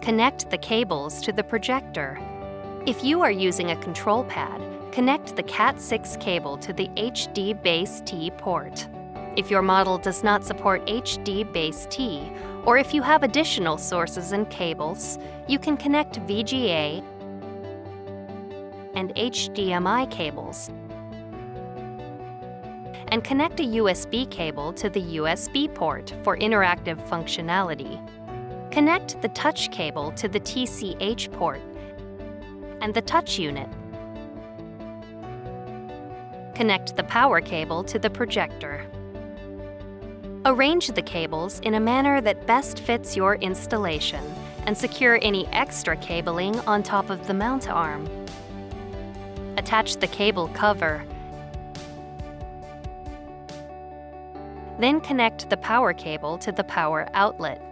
Connect the cables to the projector. If you are using a control pad, connect the Cat6 cable to the HD Base T port. If your model does not support HD Base T, or if you have additional sources and cables, you can connect VGA and HDMI cables and connect a USB cable to the USB port for interactive functionality. Connect the touch cable to the TCH port and the touch unit. Connect the power cable to the projector. Arrange the cables in a manner that best fits your installation and secure any extra cabling on top of the mount arm. Attach the cable cover. Then connect the power cable to the power outlet.